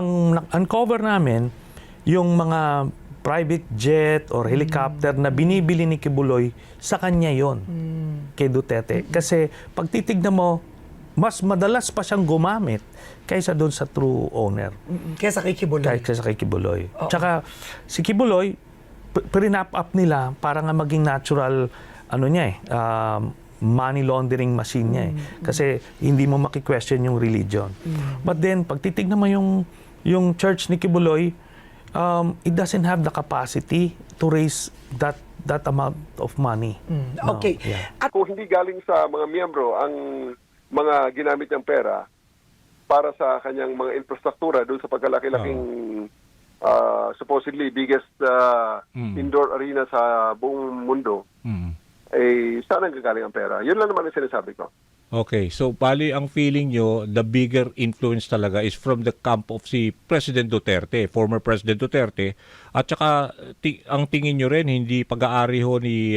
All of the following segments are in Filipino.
Ang uncover namin, yung mga private jet or helicopter na binibili ni Kibuloy, sa kanya yon kay Duterte. Kasi pag titignan mo, mas madalas pa siyang gumamit kaysa doon sa true owner. Kaysa kay Kibuloy. Kaysa kay Kibuloy. Tsaka si Kibuloy, pre-nap up nila para nga maging natural money laundering machine niya eh. Kasi hindi mo maki-question yung religion. But then, pag titignan mo yung church ni Kibuloy, it doesn't have the capacity to raise that amount of money. No, Okay. yeah. At Kung hindi galing sa mga miyembro ang mga ginamit niyang pera para sa kanyang mga infrastruktura doon sa pagkalaki-laking supposedly biggest indoor arena sa buong mundo, saan ang gagaling ang pera? Yun lang naman ang sinasabi ko. Okay, so bali ang feeling nyo, the bigger influence talaga is from the camp of si President Duterte, former President Duterte, at saka ang tingin nyo rin, hindi pag-aari ho ni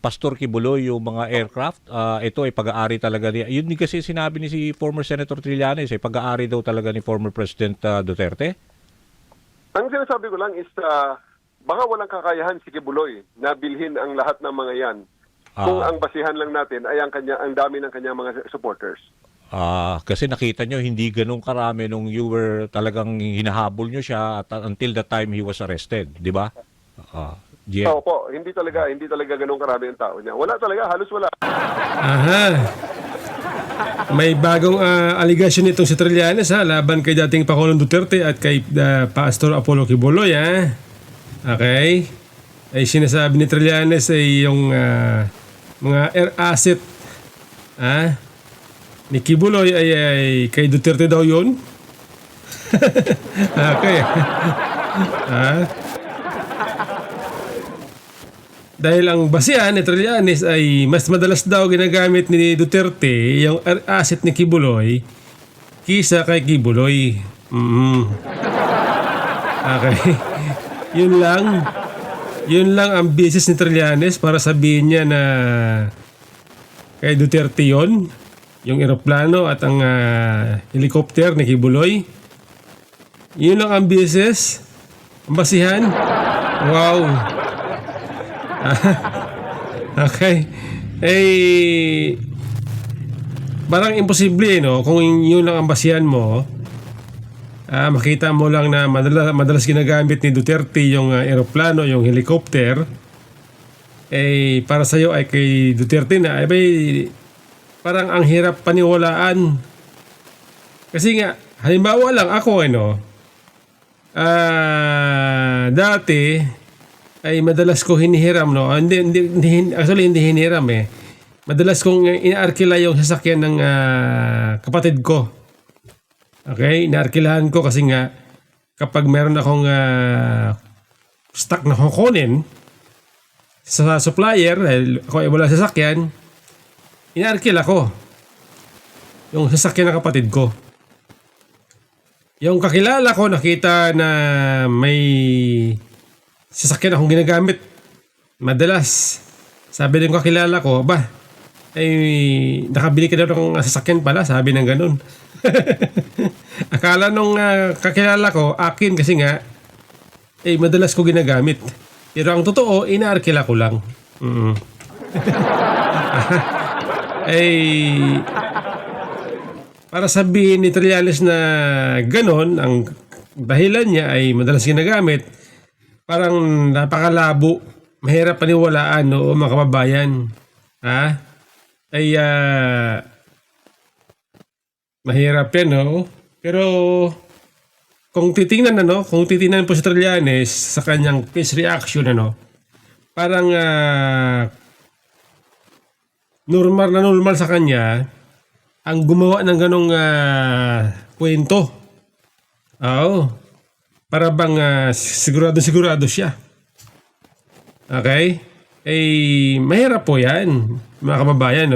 Pastor Kibuloy yung mga aircraft, ito ay pag-aari talaga niya. Yun din kasi sinabi ni si former Senator Trillanes, ay pag-aari daw talaga ni former President Duterte? Ang sinasabi ko lang is baka walang kakayahan si Kibuloy na bilhin ang lahat ng mga yan. Kung ang basihan lang natin ay ang dami ng kanyang mga supporters. Kasi nakita nyo, hindi ganun karami nung you were talagang hinahabol nyo siya until the time he was arrested, di ba? Yeah. Opo, hindi talaga ganun karami ang tao niya. Wala talaga, halos wala. Aha. May bagong allegation itong si Trillanes laban kay dating Pangulong Duterte at kay Pastor Apollo Kibuloy Okay. Ay sinasabi ni Trillanes ay yung mga air asset ni Kibuloy ay kay Duterte daw yun. Okay. Dahil ang basihan ni Trillanes ay mas madalas daw ginagamit ni Duterte yung air asset ni Kibuloy kisa kay Kibuloy. Okay. Yun lang ang business ni Trillanes para sabihin niya na kay Duterte yon, yung eroplano at ang helicopter ni Kibuloy. Yun lang ang business. Ang basihan. Wow. Okay. Parang imposible no? Kung yun lang ang basihan mo. Makita mo lang na madalas ginagamit ni Duterte yung eroplano, yung helicopter. Para sa iyo ay kay Duterte na parang ang hirap paniwalaan. Kasi nga, halimbawa lang ako dati ay madalas ko hinihiram actually hindi hinihiram Madalas kong inaarkila yung sasakyan ng kapatid ko. Okay, inaarkilahan ko kasi nga kapag meron akong stock na kukunin sa supplier, ako ay wala sasakyan, inaarkila ko yung sasakyan ng kapatid ko. Yung kakilala ko nakita na may sasakyan akong ginagamit madalas. Sabi ng kakilala ko, nakabili ka daw ng sasakyan pala, sabi ng ganun. Akala nung kakilala ko, akin kasi nga, madalas ko ginagamit. Pero ang totoo, inaarkila ko lang. Para sabihin ni Trillanes na ganon, ang dahilan niya ay madalas ginagamit, parang napakalabo, mahirap paniwalaan mga kababayan. Mahirap yan, Pero kung titingnan po si Trillanes sa kanyang face reaction, parang normal sa kanya ang gumawa ng ganong kwento. Para bang sigurado siya. Okay? Mahirap po yan, mga kababayan,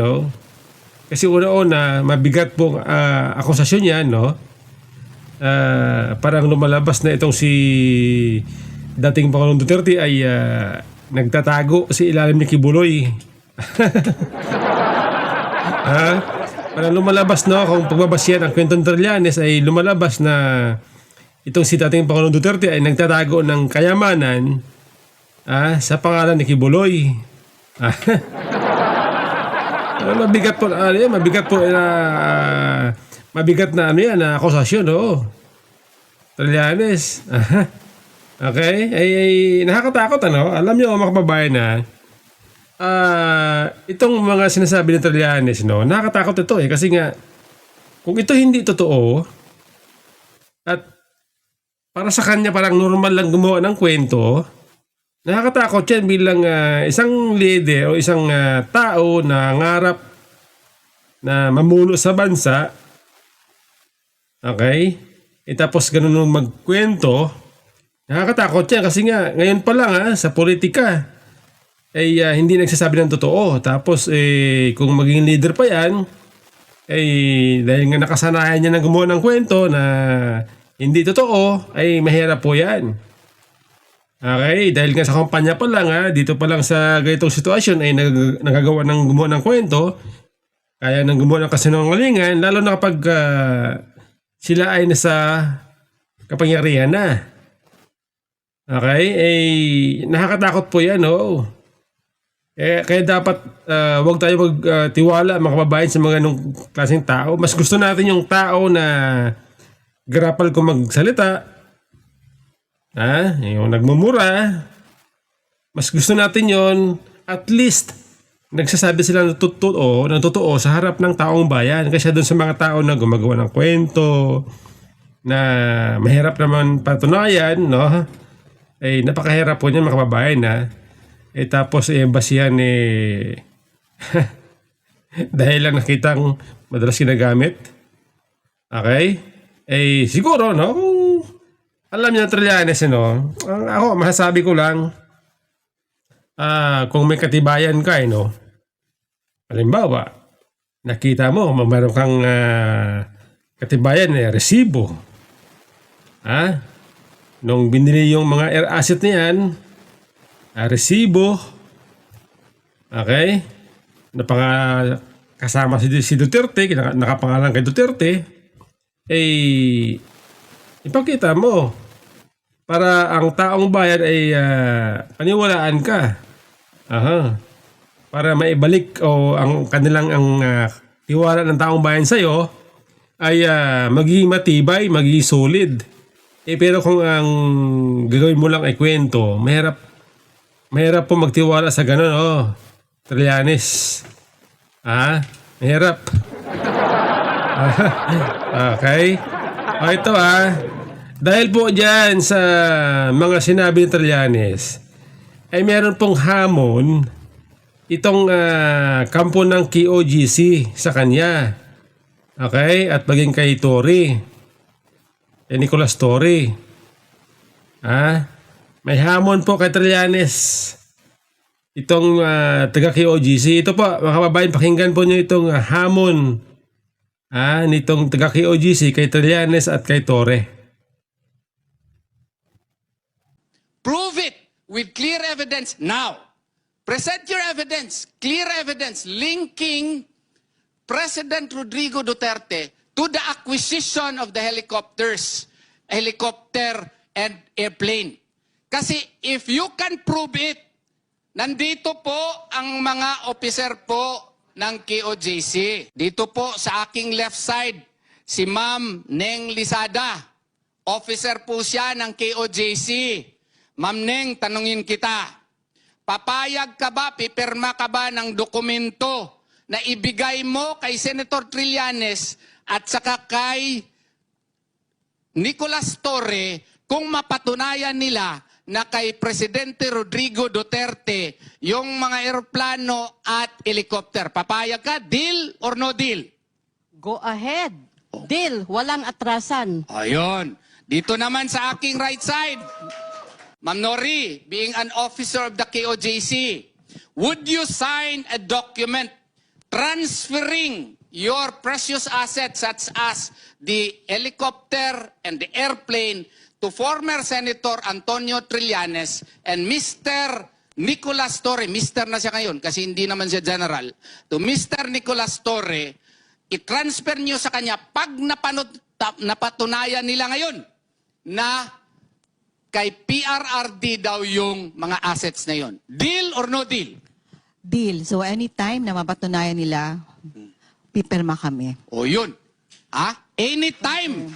Kasi una-una, mabigat po akusasyon yan, parang lumalabas na itong si dating Pangulong Duterte ay nagtatago sa ilalim ni Kibuloy. Parang lumalabas kung pagbabasyan ang kwentong Trillanes ay lumalabas na itong si dating Pangulong Duterte ay nagtatago ng kayamanan sa pangalan ni Kibuloy. Mabigat po, mabigat na ano yan, na akusasyon, oo. Trillanes. Okay? Ay, nakakatakot, ano? Alam niyo, mga kababayan, itong mga sinasabi ni Trillanes, no, nakakatakot ito kasi nga, kung ito hindi totoo, at para sa kanya parang normal lang gumawa ng kwento, nakakatakot yan bilang isang leader o isang tao na ngarap na mamuno sa bansa. Okay? Tapos ganun nung magkwento, nakakatakot yan kasi nga ngayon pa lang sa politika ay hindi nagsasabi ng totoo. Tapos kung maging leader pa yan, dahil nga nakasanayan niya ng gumawa ng kwento na hindi totoo, ay mahirap po yan. Okay, dahil nga sa kumpanya pa lang, dito pa lang sa ganitong sitwasyon ay nagagawa ng gumawa ng kwento, kaya nang gumawa ng kasinungalingan, lalo na kapag sila ay nasa kapangyarihan na. Okay, nakakatakot po yan, oo. Kaya dapat wag tayo magtiwala mga kababayan sa mga nung klaseng tao. Mas gusto natin yung tao na garapal kung magsalita, yung nagmumura. Mas gusto natin yon, at least nagsasabi sila ng totoo sa harap ng taong bayan, kaysa doon sa mga tao na gumagawa ng kwento na mahirap naman patunayan, no? Napakahirap po niyan mga kababayan, tapos basihan dahil lang nakitang madalas ginagamit. Okay? Siguro, no? Kung alam niyo, Trillanes, no? Ako, masasabi ko lang, kung may katibayan ka, no? Halimbawa, nakita mo, mayroon kang katibayan, resibo. Nung binili yung mga air asset niyan, resibo, okay? Kasama si Duterte, nakapangalan kay Duterte, ipakita mo para ang taong bayan ay paniwalaan ka. Para maibalik ang kanilang tiwala ng taong bayan sa iyo ay magiging matibay, magiging solid. Pero kung ang gagawin mo lang ay kwento, mahirap po magtiwala sa ganun, Trillanes. Mahirap. Okay? Ito dahil po dyan sa mga sinabi ni Trillanes, ay meron pong hamon itong kampo ng KOGC sa kanya. Okay? At maging kay Tory. Nicolas Torre. May hamon po kay Trillanes. Itong taga KOGC. Ito po, mga kababayan, pakinggan po nyo itong hamon nitong taga KOGC kay Trillanes at kay Torre. Prove it with clear evidence now. Present your evidence, clear evidence linking President Rodrigo Duterte to the acquisition of the helicopter and airplane. Kasi if you can prove it, nandito po ang mga officer po ng KOJC. Dito po sa aking left side, si Ma'am Neng Lisada. Officer po siya ng KOJC. Ma'am Neng, tanungin kita. Papayag ka ba, pipirma ka ba ng dokumento na ibigay mo kay Senator Trillanes at saka kay Nicolas Torre kung mapatunayan nila na kay Presidente Rodrigo Duterte yung mga eroplano at helicopter? Papayag ka? Deal or no deal? Go ahead. Deal. Walang atrasan. Ayun. Dito naman sa aking right side, Ma'am Nori, being an officer of the KOJC, would you sign a document transferring your precious assets such as the helicopter and the airplane to former Senator Antonio Trillanes and Mr. Nicolas Torre, Mr. na siya ngayon kasi hindi naman siya general, to Mr. Nicolas Torre, i-transfer nyo sa kanya pag napatunayan nila ngayon na kay PRRD daw yung mga assets na yon. Deal or no deal? Deal. So anytime na mapatunayan nila, pipirma kami. O yun. Anytime.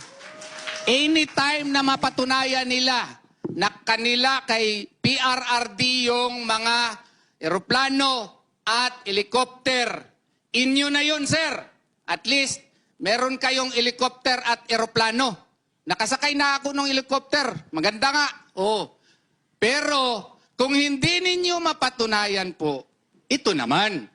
Anytime na mapatunayan nila na kanila kay PRRD yung mga eroplano at helicopter. Inyo na yun, sir. At least, meron kayong helicopter at eroplano. Nakasakay na ako ng helicopter. Maganda nga. Oo. Pero, kung hindi ninyo mapatunayan po, ito naman.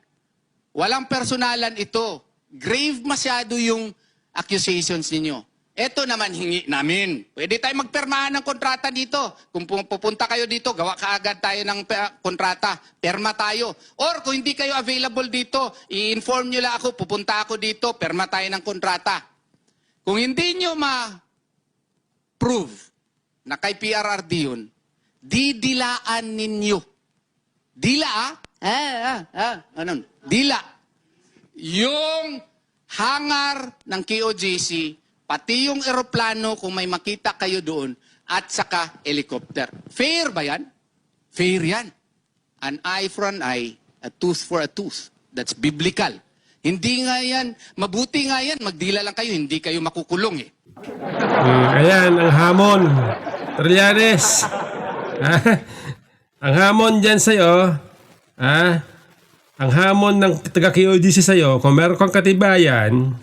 Walang personalan ito. Grave masyado yung accusations ninyo. Ito naman hingi namin. Pwede tayo magpermahan ng kontrata dito. Kung pupunta kayo dito, gawa kaagad tayo ng kontrata. Perma tayo. Or kung hindi kayo available dito, i-inform nyo lang ako, pupunta ako dito, perma tayo ng kontrata. Kung hindi nyo ma-prove na kay PRRD yun, didilaan ninyo. Dila Ano? Dila. Yung hangar ng KOJC, pati yung eroplano kung may makita kayo doon, at saka helicopter. Fair ba yan? Fair yan. An eye for an eye, a tooth for a tooth. That's biblical. Hindi nga yan, mabuti nga yan, magdila lang kayo, hindi kayo makukulong eh. Ayan, ang hamon. Trillanes. Ang hamon dyan sa'yo, ang hamon ng taga-KOJC sa'yo, kung meron kang katibayan,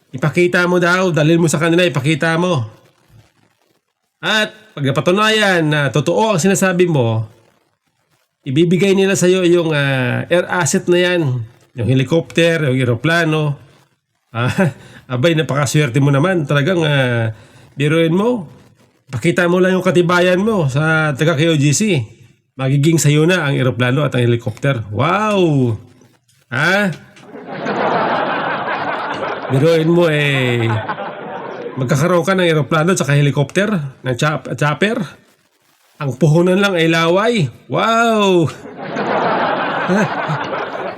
ipakita mo daw, dalhin mo sa kanila, ipakita mo. At pag napatunayan na totoo ang sinasabi mo, ibibigay nila sa iyo yung air asset na yan. Yung helicopter, yung aeroplano. Abay, napakaswerte mo naman. Talagang biruin mo. Pakita mo lang yung katibayan mo sa taga-KOJC. Magiging sayo na ang aeroplano at ang helicopter. Wow! Biruin mo magkakaroon ka ng aeroplano at saka helicopter, ng chopper. Ang puhunan lang ay laway. Wow!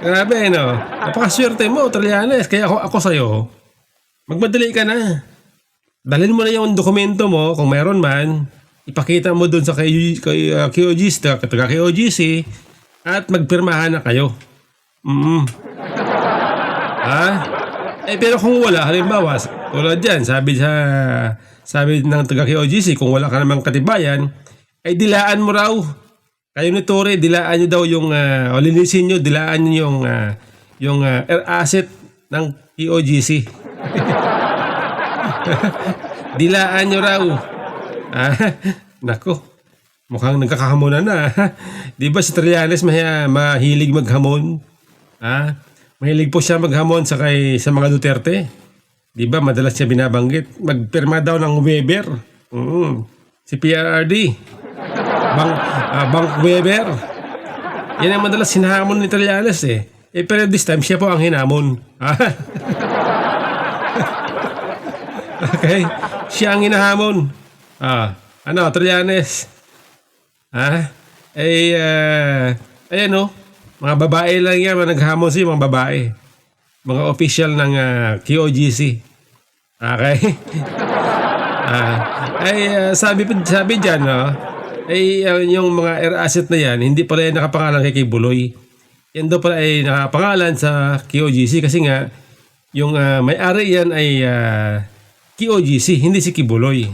Grabe, no? Napakaswerte mo, Trillanes. Kaya ako sa'yo, magmadali ka na. Dalhin mo na yung dokumento mo, kung meron man, ipakita mo dun sa KOJC, taga-KOJC, at magpirmahan na kayo. Pero kung wala, halimbawa, tulad dyan, sabi ng taga-KOJC, kung wala ka namang katibayan, ay dilaan mo raw. Kayo ni Tore, dilaan nyo daw yung, o linisin nyo, dilaan nyo yung air asset ng KOJC. Dilaan nyo raw. Nako, mukhang nagkakahamonan na. Di ba si Trillanes mahilig maghamon? Mahilig po siya maghamon sa mga Duterte. Di ba madalas siya binabanggit? Magpirma daw ng Weber. Si PRRD. Bank Weber. Yan ang madalas hinahamon ni Trillanes eh. Pero this time siya po ang hinamon. Okay? Siya ang hinahamon. Ano, Trillanes? Ayan o. Mga babae lang yan, naghamon siya, mga babae. Mga official ng KOJC. Okay? Sabi dyan, yung mga air asset na yan, hindi pala yan nakapangalan kay Kibuloy. Yan daw pala ay nakapangalan sa KOJC kasi nga, yung may-ari yan ay KOJC, hindi si Kibuloy.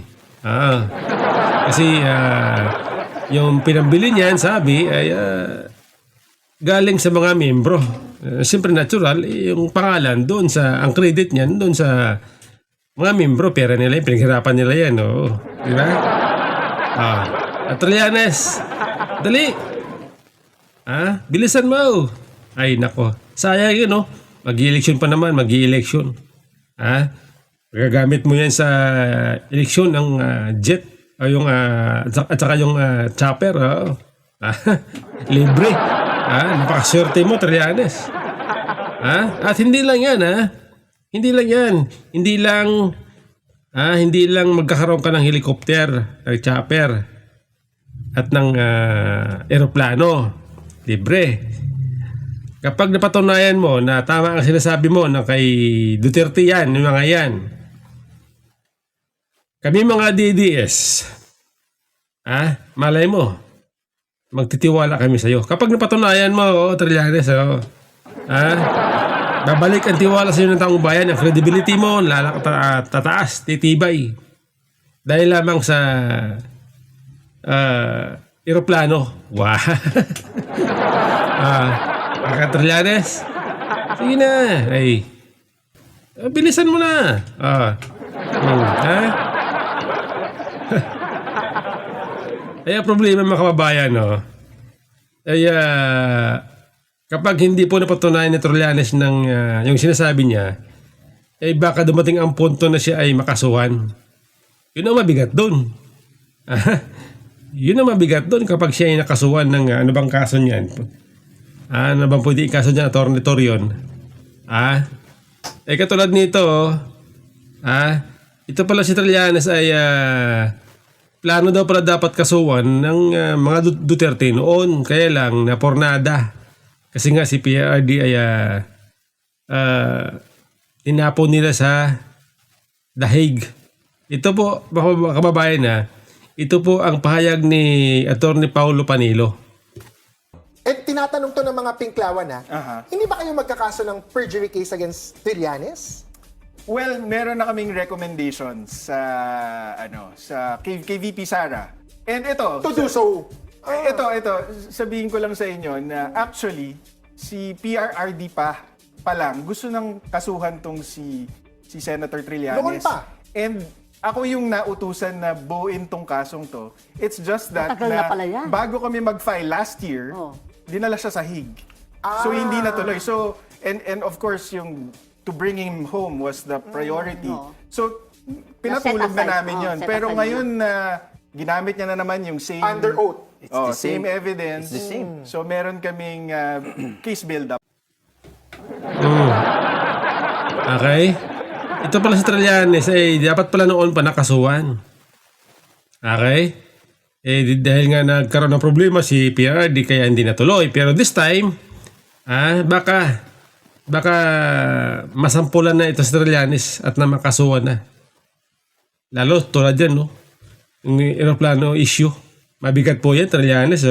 Kasi yung pinambili niyan, sabi, ay galing sa mga membro. Siyempre natural, yung pangalan doon ang credit niyan doon sa mga membro, pera nila, pinaghirapan nila yan. Di ba? At Trillanes, dali. Bilisan mo. Ay, nako. Sayang yun, no? Mag-i-election pa naman, mag-i-election. Gagamit mo yan sa eleksyon ng jet o yung at saka yung chopper. Libre. Napakaswerte mo, Trillanes. At hindi lang yan, Hindi lang yan. Hindi lang magkakaroon ka ng helicopter, ng chopper, at ng aeroplano. Libre. Kapag napatunayan mo na tama ang sinasabi mo na kay Duterte yan, yung mga yan, Kami mga DDS, malay mo, magtitiwala kami sa'yo. Kapag napatunayan mo, Trillanes, babalik ang tiwala sa'yo ng taong bayan, ang credibility mo, tataas, titibay. Dahil lamang sa eroplano. Wow. Mga Trillanes, sige na. Ay, bilisan mo na. Ay, problema mga kababayan, no? Ay, kapag hindi po napatunayan ni Trillanes ng yung sinasabi niya, ay baka dumating ang punto na siya ay makasuhan. Yun ang mabigat doon. Yun ang mabigat doon kapag siya ay nakasuhan ng ano bang kaso niyan. Ano bang pwede ikaso niya, Atty. Torion? Katulad nito, ito pala si Trillanes ay plano daw pala dapat kasuhan ng mga Duterte noon. Kaya lang, napornada. Kasi nga si PRRD ay tinapon nila sa The Hague. Ito po, mga kababayan ito po ang pahayag ni Atty. Paulo Panilo. Tinatanong to ng mga pinklawan hindi ba kayo magkakaso ng perjury case against Trillanes? Well, meron na kaming recommendations sa kay VP Sara. And ito, To do so. ito, sabihin ko lang sa inyo na actually si PRRD pa lang gusto nang kasuhan tong si Senator Trillanes. Noon pa. And ako yung nautusan na buuin tong kasong to. It's just that Matagal na pala yan. bago kami mag-file last year, dinala siya sa Hague. So hindi natuloy. So and of course yung to bring him home was the priority. So pinatulog na namin yun. Pero ngayon na ginamit niya na naman yung same Under oath. same evidence. So meron kaming case build up. Okay? Ito pala si Trillanes ay dapat pala noon pa nakasuhan. Okay? Dahil nga nagkaroon ng problema si PRRD kaya hindi natuloy. Pero this time, baka masampulan na ito si Trillanes at na makasuhan na. Lalo tulad yan, no? Yung aeroplano issue. Mabigat po yan, Trillanes,